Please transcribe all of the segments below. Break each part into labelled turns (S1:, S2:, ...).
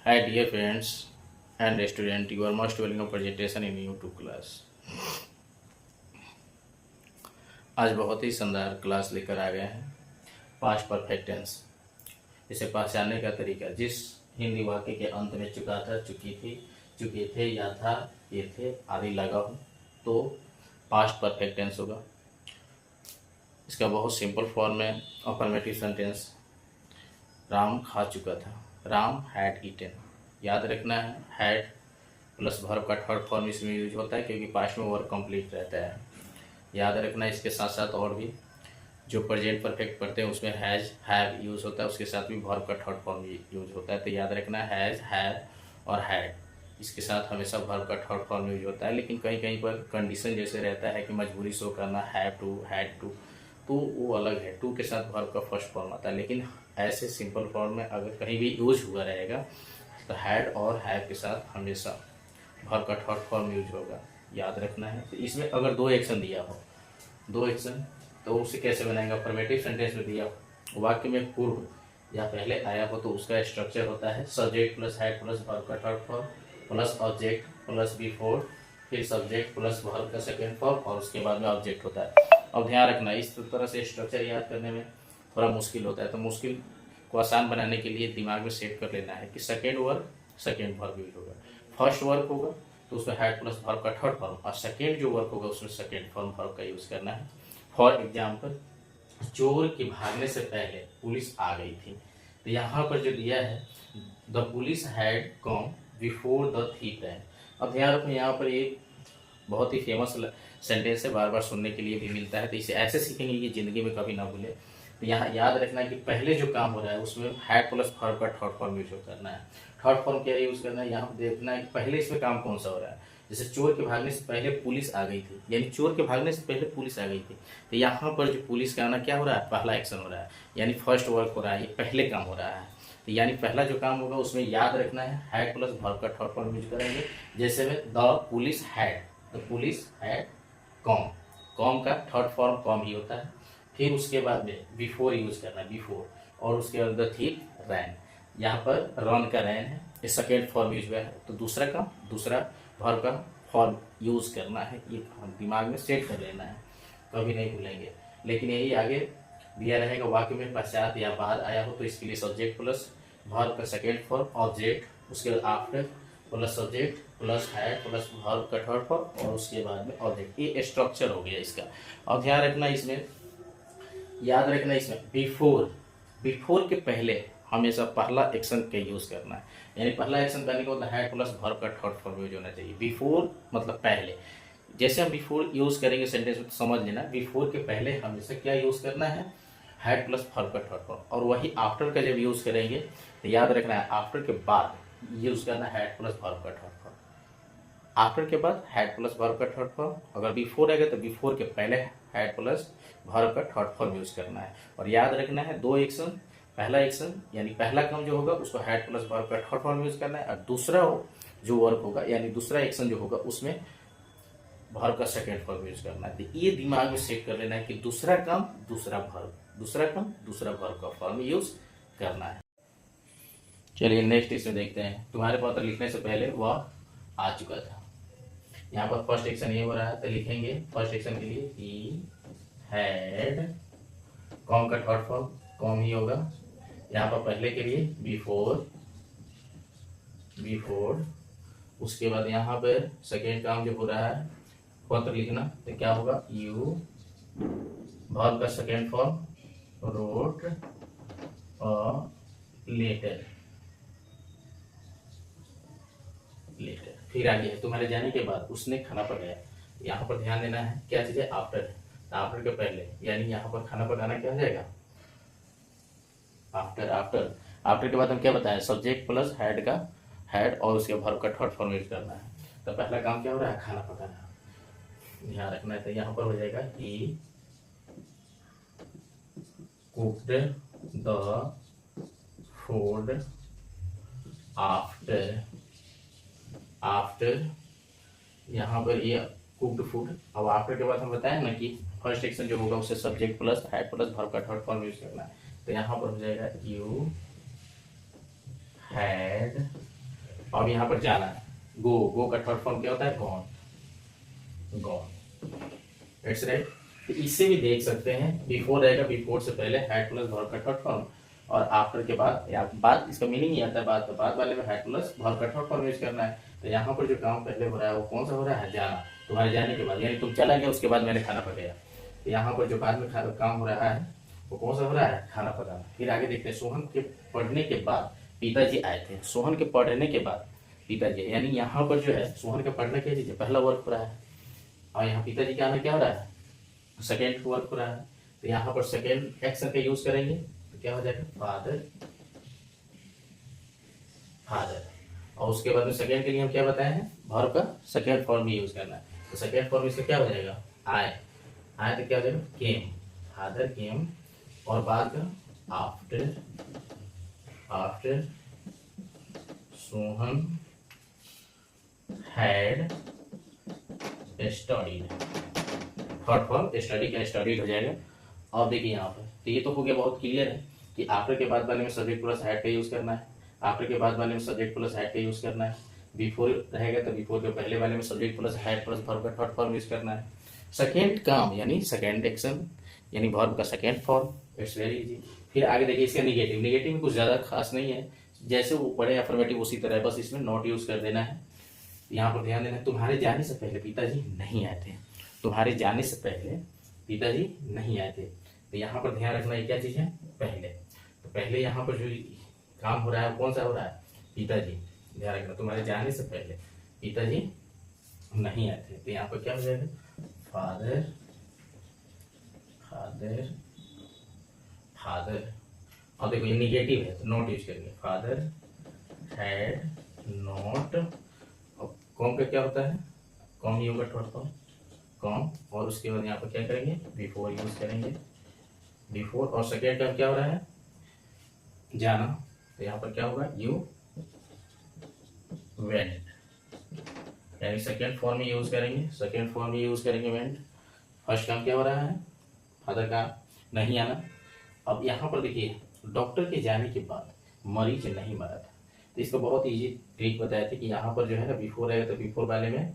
S1: Hi dear friends and student, you are most welcome presentation in YouTube class। आज बहुत ही शानदार class लेकर आ गए हैं पास्ट परफेक्ट टेंस। इसे पहचानने का तरीका, जिस हिंदी वाक्य के अंत में चुका था, चुकी थी, चुके थे, या था, ये थे आदि लगा हो तो पास्ट परफेक्ट टेंस होगा। इसका बहुत सिंपल फॉर्म है अफर्मेटिव सेंटेंस। राम खा चुका था, राम हैड ईटन। याद रखना है हैड प्लस वर्ब का थर्ड फॉर्म इसमें यूज होता है क्योंकि पास्ट में वर्ब कंप्लीट रहता है। याद रखना इसके साथ साथ और भी जो प्रेजेंट परफेक्ट पढ़ते हैं उसमें हैज हैव यूज होता है, उसके साथ भी वर्ब का थर्ड फॉर्म यूज होता है। तो याद रखना हैज हैव और हैड, इसके साथ हमेशा वर्ब का थर्ड फॉर्म यूज होता है। लेकिन कहीं कहीं पर कंडीशन जैसे रहता है कि मजबूरी शो करना, हैव टू, हैड टू, तो वो अलग है, टू के साथ वर्ब का फर्स्ट फॉर्म आता है। लेकिन ऐसे सिंपल फॉर्म में अगर कहीं भी यूज हुआ रहेगा तो हैड और हैव के साथ हमेशा वर्ब का थर्ड फॉर्म यूज होगा, याद रखना है। तो इसमें अगर दो एक्शन दिया हो, दो एक्शन, तो उसे कैसे बनाएगा? अफर्मेटिव सेंटेंस में दिया हो, वाक्य में पूर्व या पहले आया हो तो उसका स्ट्रक्चर होता है subject plus had plus verb का third form plus object plus before, फिर सब्जेक्ट प्लस वर्ब का सेकेंड फॉर्म और उसके बाद में ऑब्जेक्ट होता है। अब ध्यान रखना इस तरह से स्ट्रक्चर याद करने में थोड़ा मुश्किल होता है, तो मुश्किल को आसान बनाने के लिए दिमाग में सेट कर लेना है कि second verb second verb use होगा, फर्स्ट वर्ब होगा तो उसमें हैड प्लस वर्ब का थर्ड फॉर्म, और सेकेंड जो वर्ब होगा उसमें सेकेंड फॉर्म वर्ब का यूज करना है। फॉर एग्जाम्पल, चोर के भागने से पहले पुलिस आ गई थी। तो यहाँ पर जो दिया है the police had come before the thief ran. अब ध्यान रखो यहाँ पर एक बहुत ही फेमस सेंटेंस है, बार बार सुनने के लिए भी मिलता है, तो इसे ऐसे सीखेंगे कि जिंदगी में कभी ना भूले। तो यहाँ याद रखना कि पहले जो काम हो रहा है उसमें हैड प्लस वर्ब का थर्ड फॉर्म यूज करना है। थर्ड फॉर्म क्या यूज करना है, यहाँ पर देखना है कि पहले इसमें काम कौन सा हो रहा है। जैसे चोर के भागने से पहले पुलिस आ गई थी, यानी चोर के भागने से पहले पुलिस आ गई थी, तो यहाँ पर जो पुलिस का आना क्या हो रहा है, पहला एक्शन हो रहा है, यानी फर्स्ट वर्क हो रहा है, ये पहले काम हो रहा है। तो यानी पहला जो काम होगा उसमें याद रखना है हैड प्लस वर्ब का थर्ड फॉर्म यूज करेंगे। जैसे में the police had, the police had com, com का थर्ड फॉर्म कॉम ही होता है। फिर उसके बाद में बिफोर यूज करना है, बिफोर, और उसके बाद द थीफ रैन, यहाँ पर रन का रैन है, ये सेकेंड फॉर्म यूज हुआ है। तो दूसरा काम, दूसरा वर्ब का फॉर्म यूज करना है, ये हम दिमाग में सेट कर लेना है, कभी नहीं भूलेंगे। लेकिन यही आगे दिया रहेगा वाक्य में पश्चात या बाद आया हो तो इसके लिए सब्जेक्ट प्लस वर्ब का सेकेंड फॉर्म ऑब्जेक्ट, उसके बाद after plus subject plus had plus verb का थर्ड फॉर्म और उसके बाद में ऑब्जेक्ट। ये स्ट्रक्चर हो गया इसका। और ध्यान रखना इसमें, याद रखना इसमें बिफोर, बिफोर के पहले हमेशा पहला एक्शन का यूज करना है, यानी पहला एक्शन करने का मतलब हैड प्लस वर्ब का थर्ड फॉर्म यूज होना चाहिए। बिफोर मतलब पहले, जैसे हम बिफोर यूज करेंगे सेंटेंस में तो समझ लेना बिफोर के पहले हमेशा क्या यूज करना है, हैड प्लस वर्ब का थर्ड फॉर्म। और वही आफ्टर का जब यूज करेंगे तो याद रखना है आफ्टर के बाद यूज करना है हैड प्लस वर्ब का थर्ड फॉर्म, आफ्टर के बाद हैड प्लस वर्ब का थर्ड फॉर्म। अगर बिफोर आएगा तो बिफोर के पहले हैड प्लस वर्ब का थर्ड फॉर्म यूज करना है। और याद रखना है दो एक्शन, पहला एक्शन यानी पहला काम जो होगा उसको हैड प्लस वर्ब का थर्ड फॉर्म यूज करना है, और दूसरा जो वर्ब होगा यानी दूसरा एक्शन जो होगा उसमें वर्ब का सेकेंड फॉर्म यूज करना है। तो ये दिमाग में सेट कर लेना है कि दूसरा काम दूसरा वर्ब, दूसरा काम दूसरा वर्ब का फॉर्म यूज करना है। चलिए नेक्स्ट इसमें देखते हैं। तुम्हारे पत्र लिखने से पहले वह आ चुका था। यहाँ पर फर्स्ट एक्शन ये हो रहा है तो लिखेंगे फर्स्ट एक्शन के लिए ही हैड, कॉम का थर्ड फॉर्म कॉम ही होगा। यहाँ पर पहले के लिए बिफोर, बिफोर, उसके बाद यहाँ पर सेकेंड काम जो हो रहा है पत्र लिखना तो क्या होगा यू, वर्ब का सेकेंड फॉर्म रोट और लेटर, लेटर। फिर आगे है तुम्हारे जाने के बाद उसने खाना पकाया। यहाँ पर ध्यान देना है क्या चीज है, आफ्टर है, तो आफ्टर के पहले यानी यहाँ पर खाना पकाना क्या हो जाएगा, आफ्टर। आफ्टर, आफ्टर के बाद हम क्या बताएं, सब्जेक्ट प्लस हैड का, हैड और उसके वर्ब का थर्ड फॉर्म यूज करना है। तो पहला काम क्या हो रहा है, खाना पकाना, ध्यान रखना है। तो यहाँ पर हो जाएगा ही cooked the food after, after यहाँ पर ये कुक्ड फूड। अब आफ्टर के बाद हम बताएं ना कि फर्स्ट एक्शन जो होगा उसे subject plus had plus verb का थर्ड फॉर्म यूज करना है। तो यहाँ पर हो जाएगा यू हैड अब यहाँ पर जाना है, गो का थर्ड फॉर्म क्या होता है, गॉन। It's right. तो इससे भी देख सकते हैं, बिफोर रहेगा, बिफोर से पहले हैड प्लस वर्ब का थर्ड फॉर्म, और आफ्टर के बाद, या बाद इसका मीनिंग ये आता है बाद वाले में हैड प्लस वर्ब का थर्ड फॉर्म यूज करना है। तो यहाँ पर जो काम पहले हो रहा है वो कौन सा हो रहा है, जाना। तुम्हारे जाने के बाद, यानी तुम चला गया, उसके बाद मैंने खाना पकाया। तो यहाँ पर जो बाद में काम हो रहा है वो कौन सा हो रहा है, खाना पकाना। फिर आगे देखते हैं, सोहन के पढ़ने के बाद पिताजी आए थे। सोहन के पढ़ने के बाद पिताजी, यानी यहाँ पर जो है सोहन का पढ़ना क्या चीज है, पहला वर्क हो रहा है, और यहाँ पिताजी का आना क्या हो रहा है, सेकेंड वर्क हो रहा है। तो यहाँ पर सेकेंड एक्शन का यूज करेंगे तो क्या हो जाएगा, फादर। और उसके बाद में सेकेंड के लिए हम क्या बताए हैं, वर्ब का सेकेंड फॉर्म ही यूज करना है। तो सेकेंड फॉर्म इसका क्या हो जाएगा, आए तो क्या हो जाएगा, केम, फादर केम। और बाद का after Sohan had studied, third form study का स्टडीड हो जाएगा। अब देखिए यहाँ पर, तो ये तो हो गया, बहुत क्लियर है कि आफ्टर के बाद वाले में सब्जेक्ट प्लस हैड का यूज करना है, आफ्टर के बाद वाले में सब्जेक्ट प्लस हैड का यूज करना है, बिफोर रहेगा तो बिफोर के पहले वाले में subject plus had plus verb का थर्ड फॉर्म यूज करना है। सेकेंड काम यानी सेकेंड एक्शन यानी वर्ब का second form, it's very easy. फिर आगे देखिए इसका निगेटिव में कुछ ज्यादा खास नहीं है, जैसे वो पढ़े अफर्मेटिव उसी तरह है, बस इसमें नॉट यूज कर देना है। यहाँ पर ध्यान देना, तुम्हारे जाने से पहले पिताजी नहीं आए थे, तुम्हारे जाने से पहले पिताजी नहीं आए थे। तो यहाँ पर ध्यान रखना, ये क्या चीज है, पहले। तो पहले यहाँ पर जो काम हो रहा है कौन सा हो रहा है, पिताजी। ध्यान रखना, तुम्हारे जाने से पहले पिताजी नहीं आए थे। तो यहाँ पर क्या हो जाएगा, फादर और देखो ये निगेटिव है तो नॉट यूज करेंगे, फादर हैड नॉट। कॉम का क्या होता है, कॉम ही होगा थर्ड फॉर्म, कॉम। और उसके बाद यहाँ पर क्या करेंगे, बिफोर यूज करेंगे, बिफोर। और सेकेंड टर्म क्या हो रहा है, जाना। तो यहाँ पर क्या होगा, यू वेंट, यानी सेकेंड फॉर्म में यूज करेंगे, वेंट। फर्स्ट काम क्या हो रहा है, फादर का नहीं आना। अब यहाँ पर देखिए, डॉक्टर के जाने के बाद मरीज नहीं मरा था। तो इसको बहुत इजी ट्रिक बताया था कि यहाँ पर जो है ना, बिफोर रहेगा तो बिफोर वाले में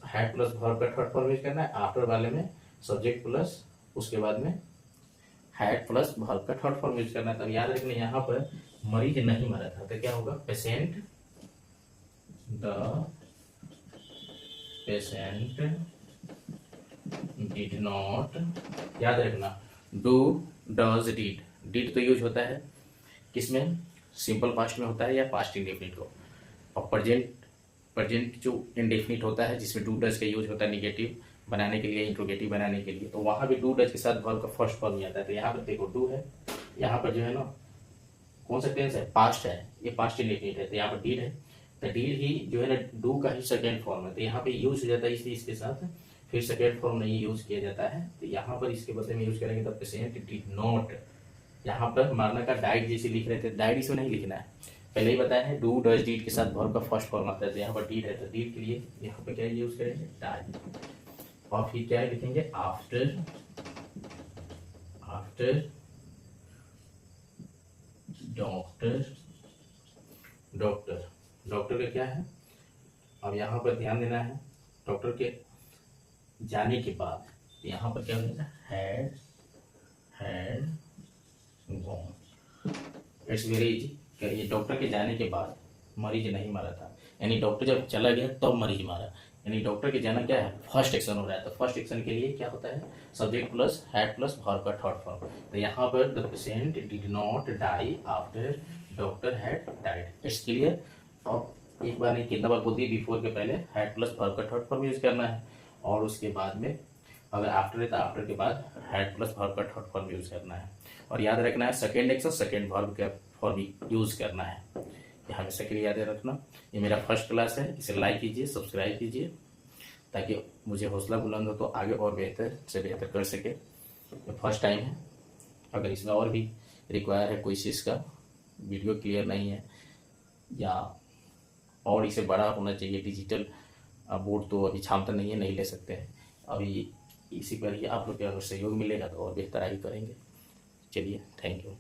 S1: हैड प्लस वर्ब का थर्ड फॉर्म यूज करना है, आफ्टर वाले में सब्जेक्ट प्लस उसके बाद में हैड प्लस वर्ब का थर्ड फॉर्म यूज करना है। तब याद रखना, यहाँ पर मरीज नहीं मरा था तो क्या होगा, पेशेंट डिड नॉट। याद रखना, डू डज डिड तो यूज होता है किसमें, सिंपल पास्ट में होता है या पास्ट इंडेफिनिट को। और प्रेजेंट जो इंडेफिनिट होता है जिसमें डू डज का यूज होता है निगेटिव बनाने के लिए, इंट्रोगेटिव बनाने के लिए, तो वहां भी डू डज के साथ वर्ब का फर्स्ट फॉर्म ही आता है। तो यहाँ पर देखो डू है, यहाँ पर जो है ना कौन सा टेंस है, पास्ट है, ये पास्ट इंडेफिनिट है। तो यहाँ पर डीड है, तो डीड ही जो है ना डू का ही सेकेंड फॉर्म है। तो यहाँ पे यूज हो जाता है, इसलिए इसके साथ फिर सेकेंड फॉर्म नहीं यूज किया जाता है। तो यहाँ पर इसके बदले में यूज करेंगे तो पेशेंट डिड नॉट। यहाँ पर मारना का डाइट जैसे लिख रहे थे, डाइट इसमें नहीं लिखना है, पहले ही बताया है डू डज डीड के साथ वर्ब का फर्स्ट फॉर्म आता है। तो यहाँ पर डीड है तो डीड के लिए यहाँ पर क्या यूज करेंगे, डाइट। और फिर क्या लिखेंगे, आफ्टर डॉक्टर का क्या है, अब यहाँ पर ध्यान देना है, डॉक्टर के जाने के बाद यहाँ पर क्या हो जाएगा, had gone. It's very easy. ये डॉक्टर के जाने के बाद मरीज नहीं मारा था, यानी डॉक्टर जब चला गया तब मरीज मारा, यानी डॉक्टर के जाना क्या है, फर्स्ट एक्शन हो रहा है। तो फर्स्ट एक्शन के लिए क्या होता है, subject plus had plus verb का थर्ड फॉर्म। तो यहाँ पर the patient did not die after doctor had died. It's clear. अब एक बार नहीं कितना बार बोलती है, बिफोर के पहले हैड प्लस वर्ब का थर्ड फॉर्म यूज करना है, और उसके बाद में अगर आफ्टर है तो आफ्टर के बाद हैड प्लस वर्ब का थर्ड फॉर्म यूज करना है। और याद रखना है सेकेंड एक्शन सेकेंड वर्ब का फॉर्म यूज करना है, ये हमेशा के लिए याद रखना। ये मेरा फर्स्ट क्लास है, इसे लाइक कीजिए, सब्सक्राइब कीजिए, ताकि मुझे हौसला बुलंद हो तो आगे और बेहतर से बेहतर कर सके। ये फर्स्ट टाइम है, अगर इसमें और भी रिक्वायर है कोई चीज़ का, वीडियो क्लियर नहीं है या और इसे बड़ा होना चाहिए, डिजिटल बोर्ड तो अभी क्षमता नहीं है, नहीं ले सकते हैं अभी, इसी पर ही आप लोग का अगर सहयोग मिलेगा तो और बेहतर आगे करेंगे। चलिए, थैंक यू।